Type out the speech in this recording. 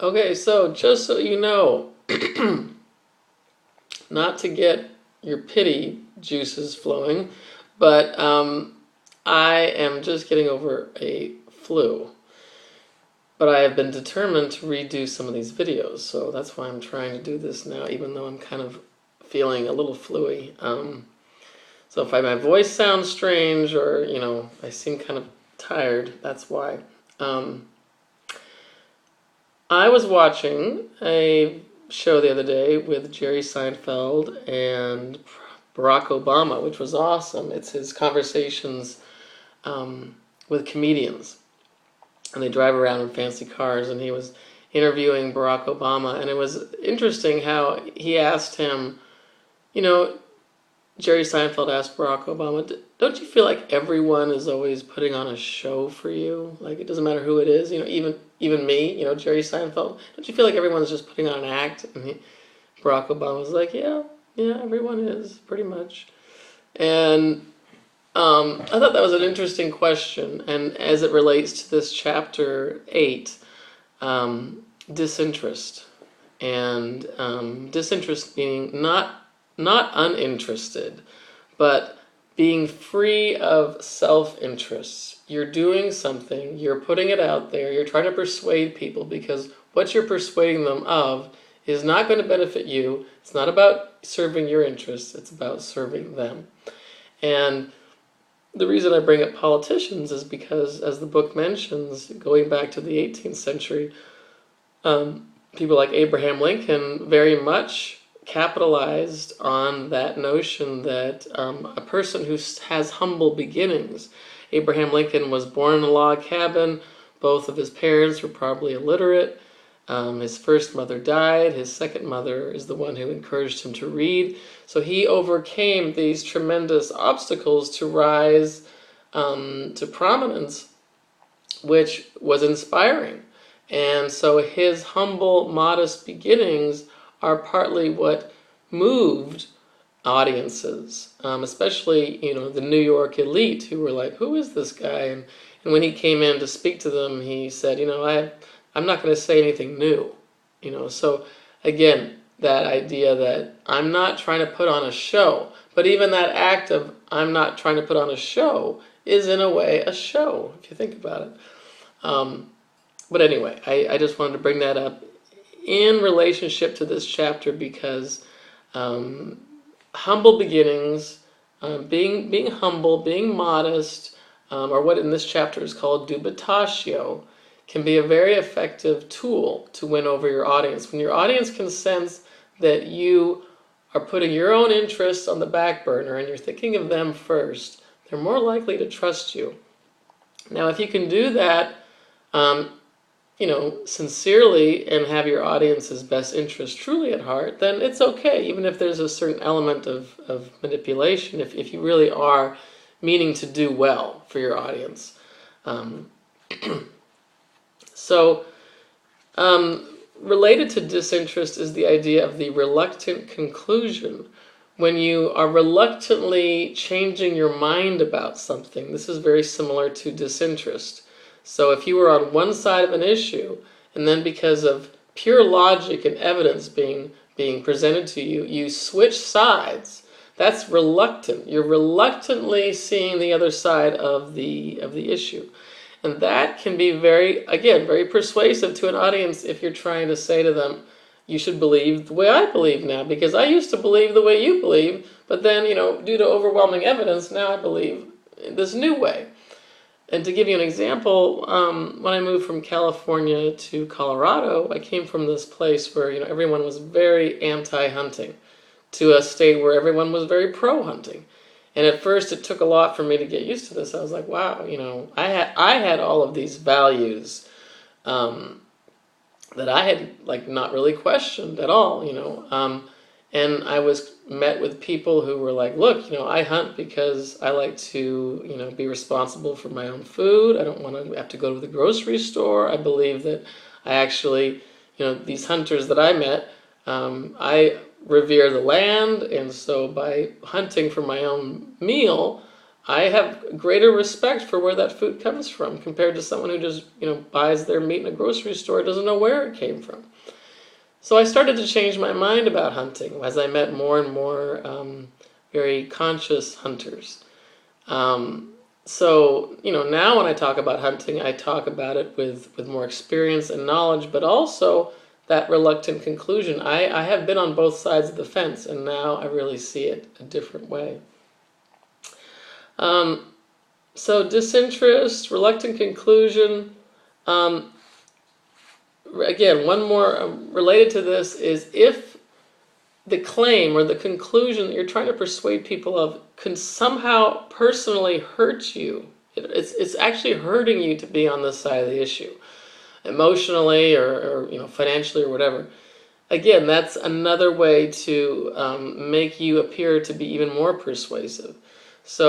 Okay, so just so you know, not to get your pity juices flowing, but I am just getting over a flu. But I have been determined to redo some of these videos, so that's why I'm trying to do this now, even though I'm kind of feeling a little fluey. So if my voice sounds strange or, I seem kind of tired, that's why. Um, I was watching a show the other day with Jerry Seinfeld and Barack Obama, which was awesome. It's his conversations with comedians. And they drive around in fancy cars, and he was interviewing Barack Obama. And it was interesting how he asked him, you know, Jerry Seinfeld asked Barack Obama, don't you feel like everyone is always putting on a show for you? Like, it doesn't matter who it is, even me, Jerry Seinfeld. Don't you feel like everyone's just putting on an act? And Barack Obama was like, yeah, everyone is, pretty much. And I thought that was an interesting question. And as it relates to this chapter 8, disinterest. And disinterest meaning not uninterested, but being free of self-interest. You're doing something, you're putting it out there, you're trying to persuade people because what you're persuading them of is not going to benefit you. It's not about serving your interests, it's about serving them. And the reason I bring up politicians is because, as the book mentions, going back to the 18th century, people like Abraham Lincoln very much capitalized on that notion that a person who has humble beginnings. Abraham Lincoln was born in a log cabin. Both of his parents were probably illiterate. His first mother died. His second mother is the one who encouraged him to read. So he overcame these tremendous obstacles to rise to prominence, which was inspiring. And so his humble, modest beginnings are partly what moved audiences, especially, the New York elite who were like, who is this guy? And when he came in to speak to them, he said, I'm not going to say anything new. So again, that idea that I'm not trying to put on a show, but even that act of I'm not trying to put on a show is in a way a show, if you think about it. But anyway, I just wanted to bring that up in relationship to this chapter because humble beginnings, being humble, being modest, or what in this chapter is called dubitatio, can be a very effective tool to win over your audience. When your audience can sense that you are putting your own interests on the back burner and you're thinking of them first, they're more likely to trust you. Now, if you can do that, sincerely and have your audience's best interest truly at heart, then it's okay, even if there's a certain element of manipulation, if you really are meaning to do well for your audience. So, related to disinterest is the idea of the reluctant conclusion. When you are reluctantly changing your mind about something, this is very similar to disinterest. So if you were on one side of an issue, and then because of pure logic and evidence being presented to you, you switch sides, that's reluctant. You're reluctantly seeing the other side of the issue. And that can be very persuasive to an audience if you're trying to say to them, you should believe the way I believe now, because I used to believe the way you believe, but then, due to overwhelming evidence, now I believe this new way. And to give you an example, when I moved from California to Colorado, I came from this place where, everyone was very anti-hunting to a state where everyone was very pro-hunting. And at first it took a lot for me to get used to this. I was like, wow, I had all of these values that I had not really questioned at all, and I was met with people who were like, look, I hunt because I like to, be responsible for my own food. I don't want to have to go to the grocery store. I believe that I actually, these hunters that I met, I revere the land. And so by hunting for my own meal, I have greater respect for where that food comes from compared to someone who just, buys their meat in a grocery store, doesn't know where it came from. So I started to change my mind about hunting as I met more and more very conscious hunters. So, now when I talk about hunting, I talk about it with more experience and knowledge, but also that reluctant conclusion. I have been on both sides of the fence, and now I really see it a different way. So disinterest, reluctant conclusion. Again, one more related to this is if the claim or the conclusion that you're trying to persuade people of can somehow personally hurt you. It's actually hurting you to be on this side of the issue, emotionally or financially or whatever. Again, that's another way to make you appear to be even more persuasive. So